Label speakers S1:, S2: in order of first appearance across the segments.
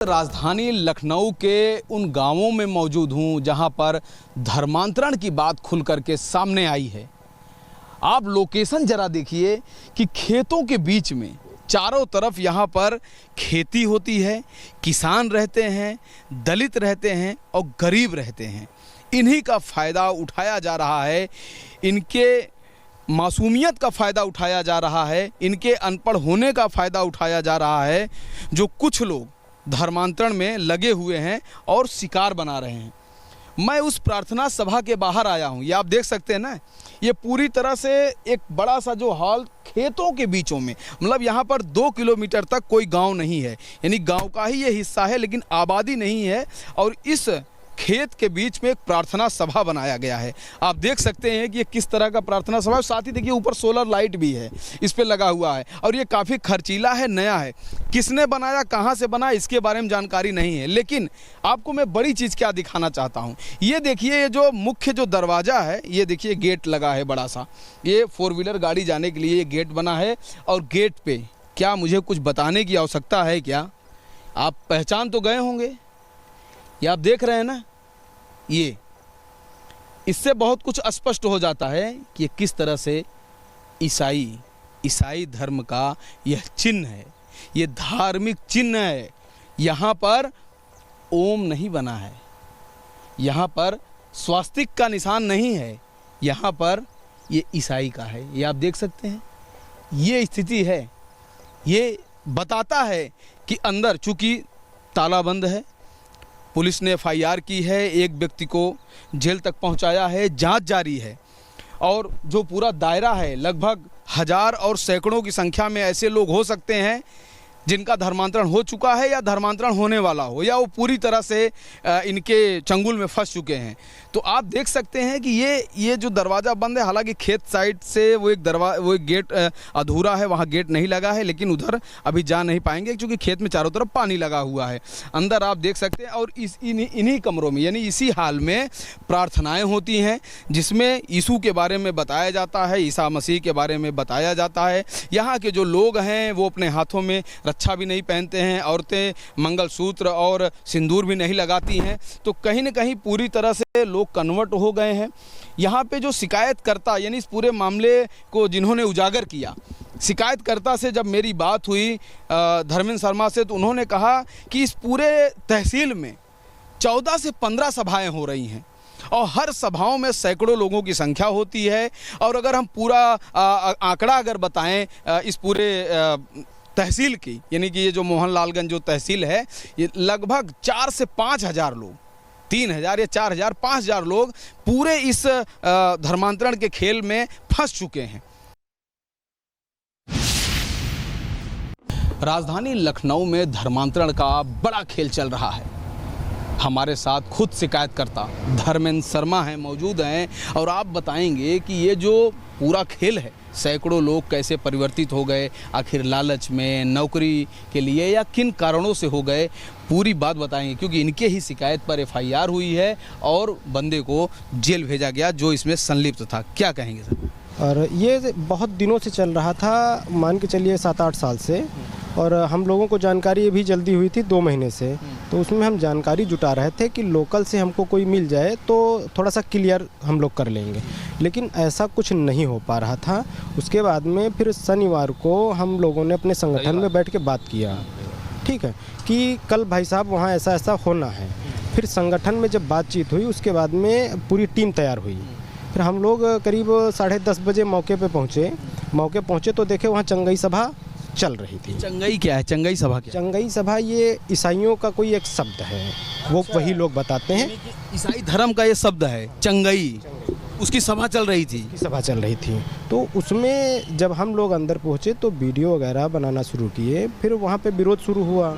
S1: राजधानी लखनऊ के उन गांवों में मौजूद हूं जहां पर धर्मांतरण की बात खुल करके सामने आई है। आप लोकेशन जरा देखिए कि खेतों के बीच में चारों तरफ यहाँ पर खेती होती है, किसान रहते हैं, दलित रहते हैं और गरीब रहते हैं। इन्हीं का फ़ायदा उठाया जा रहा है, इनके मासूमियत का फ़ायदा उठाया जा रहा है, इनके अनपढ़ होने का फ़ायदा उठाया जा रहा है, जो कुछ लोग धर्मांतरण में लगे हुए हैं और शिकार बना रहे हैं। मैं उस प्रार्थना सभा के बाहर आया हूं, ये आप देख सकते हैं ना, ये पूरी तरह से एक बड़ा सा जो हॉल खेतों के बीचों में, मतलब यहाँ पर 2 किलोमीटर तक कोई गांव नहीं है, यानी गांव का ही ये हिस्सा है लेकिन आबादी नहीं है। और इस खेत के बीच में एक प्रार्थना सभा बनाया गया है। आप देख सकते हैं कि ये किस तरह का प्रार्थना सभा है। साथ ही देखिए ऊपर सोलर लाइट भी है, इस पे लगा हुआ है और ये काफ़ी खर्चीला है, नया है। किसने बनाया, कहाँ से बना, इसके बारे में जानकारी नहीं है, लेकिन आपको मैं बड़ी चीज़ क्या दिखाना चाहता हूँ। ये देखिए, ये जो मुख्य जो दरवाज़ा है, ये देखिए गेट लगा है बड़ा सा, ये 4 व्हीलर गाड़ी जाने के लिए ये गेट बना है। और गेट पर क्या मुझे कुछ बताने की आवश्यकता है क्या? आप पहचान तो गए होंगे, ये आप देख रहे हैं ना, ये इससे बहुत कुछ स्पष्ट हो जाता है कि किस तरह से ईसाई धर्म का यह चिन्ह है, ये धार्मिक चिन्ह है। यहाँ पर ओम नहीं बना है, यहाँ पर स्वास्तिक का निशान नहीं है, यहाँ पर ये ईसाई का है। ये आप देख सकते हैं, ये स्थिति है। ये बताता है कि अंदर चूंकि ताला बंद है, पुलिस ने FIR की है, एक व्यक्ति को जेल तक पहुंचाया है, जांच जारी है। और जो पूरा दायरा है, लगभग 1000 और सैकड़ों की संख्या में ऐसे लोग हो सकते हैं जिनका धर्मांतरण हो चुका है या धर्मांतरण होने वाला हो, या वो पूरी तरह से इनके चंगुल में फंस चुके हैं। तो आप देख सकते हैं कि ये जो दरवाज़ा बंद है, हालांकि खेत साइड से वो एक गेट अधूरा है, वहाँ गेट नहीं लगा है, लेकिन उधर अभी जा नहीं पाएंगे क्योंकि खेत में चारों तरफ पानी लगा हुआ है। अंदर आप देख सकते हैं, और इन्हीं कमरों में, यानी इसी हाल में प्रार्थनाएँ होती हैं जिसमें यीशु के बारे में बताया जाता है, ईसा मसीह के बारे में बताया जाता है। यहाँ के जो लोग हैं वो अपने हाथों में रक्षा भी नहीं पहनते हैं, औरतें मंगलसूत्र और सिंदूर भी नहीं लगाती हैं। तो कहीं न कहीं पूरी तरह से लोग कन्वर्ट हो गए हैं। यहाँ पे जो शिकायतकर्ता, यानी इस पूरे मामले को जिन्होंने उजागर किया, शिकायतकर्ता से जब मेरी बात हुई धर्मेंद्र शर्मा से, तो उन्होंने कहा कि इस पूरे तहसील में 14 से 15 सभाएं हो रही हैं और हर सभाओं में सैकड़ों लोगों की संख्या होती है। और अगर हम पूरा आंकड़ा अगर बताएं इस पूरे तहसील की, यानी कि ये जो मोहनलालगंज जो तहसील है, ये लगभग 4 से 5 हज़ार लोग, 3000 या 4000 5000 लोग पूरे इस धर्मांतरण के खेल में फंस चुके हैं। राजधानी लखनऊ में धर्मांतरण का बड़ा खेल चल रहा है। हमारे साथ खुद शिकायतकर्ता धर्मेंद्र शर्मा हैं, मौजूद हैं, और आप बताएंगे कि ये जो पूरा खेल है, सैकड़ों लोग कैसे परिवर्तित हो गए, आखिर लालच में, नौकरी के लिए, या किन कारणों से हो गए, पूरी बात बताएंगे। क्योंकि इनके ही शिकायत पर FIR हुई है और बंदे को जेल भेजा गया जो इसमें संलिप्त था। क्या कहेंगे सर?
S2: और ये बहुत दिनों से चल रहा था, मान के चलिए 7-8 साल से, और हम लोगों को जानकारी भी जल्दी हुई थी 2 महीने से। तो उसमें हम जानकारी जुटा रहे थे कि लोकल से हमको कोई मिल जाए तो थोड़ा सा क्लियर हम लोग कर लेंगे, लेकिन ऐसा कुछ नहीं हो पा रहा था। उसके बाद में फिर शनिवार को हम लोगों ने अपने संगठन में बैठ के बात किया, ठीक है, कि कल भाई साहब वहाँ ऐसा ऐसा होना है। फिर संगठन में जब बातचीत हुई, उसके बाद में पूरी टीम तैयार हुई। फिर हम लोग करीब 10:30 बजे मौके पे पहुँचे तो देखे वहाँ चंगई सभा चल रही थी।
S1: चंगई क्या है? चंगई सभा क्या?
S2: चंगई सभा ये ईसाइयों का कोई एक शब्द है, वो वही लोग बताते हैं।
S1: ईसाई धर्म का ये शब्द है चंगई, उसकी सभा चल रही थी।
S2: तो उसमें जब हम लोग अंदर पहुँचे तो वीडियो वगैरह बनाना शुरू किए। फिर वहाँ पे विरोध शुरू हुआ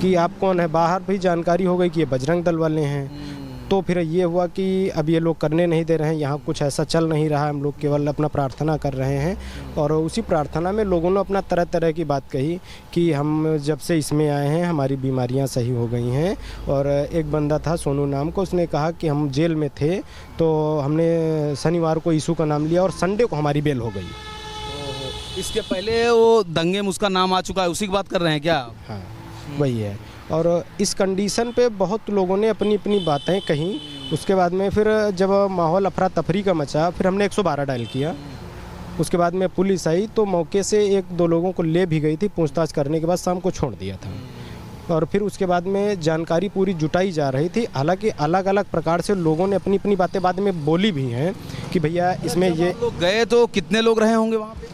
S2: कि आप कौन है। बाहर भी जानकारी हो गई कि ये बजरंग दल वाले हैं। तो फिर ये हुआ कि अब ये लोग करने नहीं दे रहे हैं, यहाँ कुछ ऐसा चल नहीं रहा है, हम लोग केवल अपना प्रार्थना कर रहे हैं। और उसी प्रार्थना में लोगों ने अपना तरह तरह की बात कही कि हम जब से इसमें आए हैं हमारी बीमारियाँ सही हो गई हैं। और एक बंदा था सोनू नाम को, उसने कहा कि हम जेल में थे तो हमने शनिवार को यीशु का नाम लिया और संडे को हमारी बेल हो गई।
S1: इसके पहले वो दंगे में उसका नाम आ चुका है, उसी की बात कर रहे हैं क्या?
S2: हाँ, वही है। और इस कंडीशन पे बहुत लोगों ने अपनी अपनी बातें कहीं। उसके बाद में फिर जब माहौल अफरा तफरी का मचा, फिर हमने 112 डायल किया। उसके बाद में पुलिस आई तो मौके से 1-2 लोगों को ले भी गई थी, पूछताछ करने के बाद शाम को छोड़ दिया था। और फिर उसके बाद में जानकारी पूरी जुटाई जा रही थी। हालांकि अलग अलग प्रकार से लोगों ने अपनी अपनी बातें बाद में बोली भी हैं कि भैया इसमें ये
S1: लोग गए तो कितने लोग रहे होंगे वहाँ पे?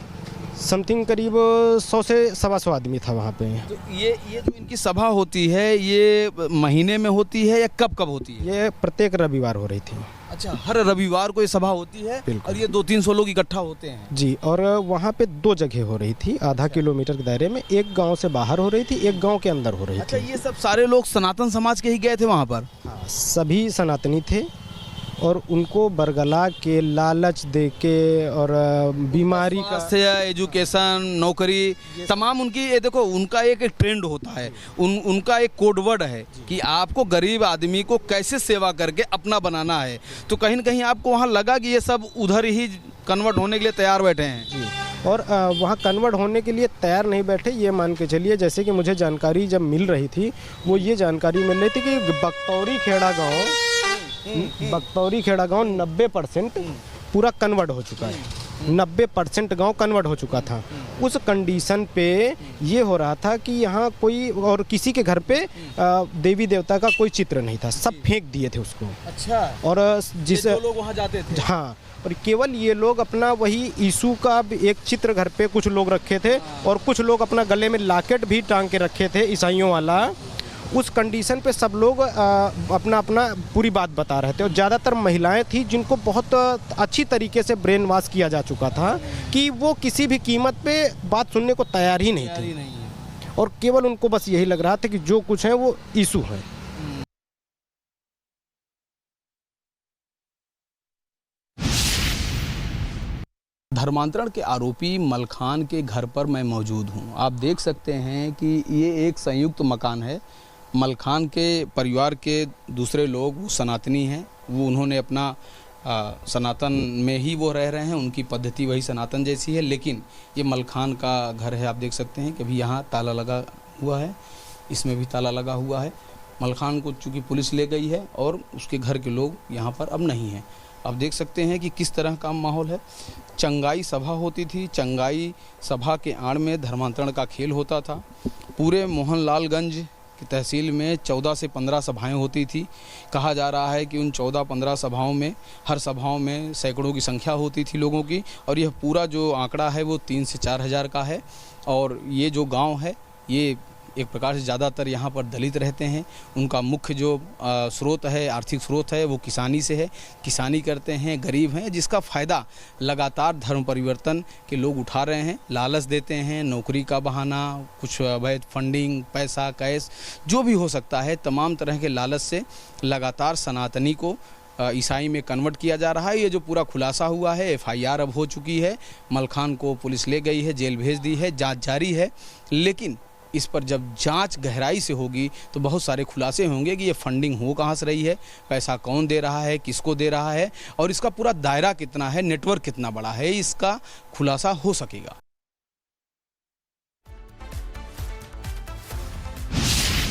S2: समथिंग करीब 100 से 125 आदमी था वहाँ पे।
S1: तो ये जो इनकी सभा होती है ये महीने में होती है या कब कब होती है?
S2: ये प्रत्येक रविवार हो रही थी।
S1: अच्छा, हर रविवार को ये सभा होती है और ये 200-300 लोग इकट्ठा होते हैं
S2: जी। और वहाँ पे 2 जगह हो रही थी, आधा किलोमीटर के दायरे में। एक गांव से बाहर हो रही थी, एक गांव के अंदर हो रही थी।
S1: अच्छा, ये सब सारे लोग सनातन समाज के ही गए थे वहाँ पर?
S2: हाँ, सभी सनातनी थे और उनको बरगला के, लालच दे के और बीमारी का,
S1: एजुकेशन, नौकरी, तमाम उनकी ये देखो उनका एक ट्रेंड होता है, उनका एक कोड वर्ड है कि आपको गरीब आदमी को कैसे सेवा करके अपना बनाना है। तो कहीं ना कहीं आपको वहाँ लगा कि ये सब उधर ही कन्वर्ट होने के लिए तैयार बैठे हैं
S2: जी। और वहाँ कन्वर्ट होने के लिए तैयार नहीं बैठे, ये मान के चलिए। जैसे कि मुझे जानकारी जब मिल रही थी, वो ये जानकारी मिल रही थी कि बख्तौरी खेड़ा गांव 90% पूरा कन्वर्ट हो चुका है। 90% गांव कन्वर्ट हो चुका था। उस कंडीशन पे ये हो रहा था कि यहाँ कोई और किसी के घर पे देवी देवता का कोई चित्र नहीं था, सब फेंक दिए थे उसको।
S1: अच्छा।
S2: और जिस
S1: लोग वहाँ जाते थे,
S2: हाँ, और केवल ये लोग अपना वही यीशु का एक चित्र घर पे कुछ लोग रखे थे और कुछ लोग अपना गले में लॉकेट भी टांग के रखे थे ईसाइयों वाला। उस कंडीशन पे सब लोग अपना अपना पूरी बात बता रहे थे और ज़्यादातर महिलाएं थी जिनको बहुत अच्छी तरीके से ब्रेन वॉश किया जा चुका था कि वो किसी भी कीमत पे बात सुनने को तैयार ही नहीं थी। और केवल उनको बस यही लग रहा था कि जो कुछ है वो यीशु है।
S1: धर्मांतरण के आरोपी मलखान के घर पर मैं मौजूद हूं। आप देख सकते हैं कि ये एक संयुक्त मकान है। मलखान के परिवार के दूसरे लोग वो सनातनी हैं, वो उन्होंने अपना सनातन में ही वो रह रहे हैं, उनकी पद्धति वही सनातन जैसी है। लेकिन ये मलखान का घर है, आप देख सकते हैं कि अभी यहाँ ताला लगा हुआ है, इसमें भी ताला लगा हुआ है। मलखान को चूँकि पुलिस ले गई है और उसके घर के लोग यहाँ पर अब नहीं हैं। आप देख सकते हैं कि किस तरह का माहौल है। चंगाई सभा होती थी, चंगाई सभा के आड़ में धर्मांतरण का खेल होता था। पूरे मोहनलालगंज की तहसील में 14 से 15 सभाएं होती थी। कहा जा रहा है कि उन 14-15 सभाओं में, हर सभाओं में सैकड़ों की संख्या होती थी लोगों की, और यह पूरा जो आंकड़ा है वो 3 से 4 हज़ार का है। और ये जो गांव है ये एक प्रकार से ज़्यादातर यहाँ पर दलित रहते हैं। उनका मुख्य जो स्रोत है, आर्थिक स्रोत है, वो किसानी से है। किसानी करते हैं, गरीब हैं, जिसका फ़ायदा लगातार धर्म परिवर्तन के लोग उठा रहे हैं। लालच देते हैं, नौकरी का बहाना, कुछ अवैध फंडिंग, पैसा, कैश, जो भी हो सकता है, तमाम तरह के लालच से लगातार सनातनी को ईसाई में कन्वर्ट किया जा रहा है। ये जो पूरा खुलासा हुआ है, FIR अब हो चुकी है, मलखान को पुलिस ले गई है, जेल भेज दी है, जांच जारी है। लेकिन इस पर जब जांच गहराई से होगी तो बहुत सारे खुलासे होंगे कि ये फंडिंग हो कहाँ से रही है, पैसा कौन दे रहा है, किसको दे रहा है, और इसका पूरा दायरा कितना है, नेटवर्क कितना बड़ा है, इसका खुलासा हो सकेगा।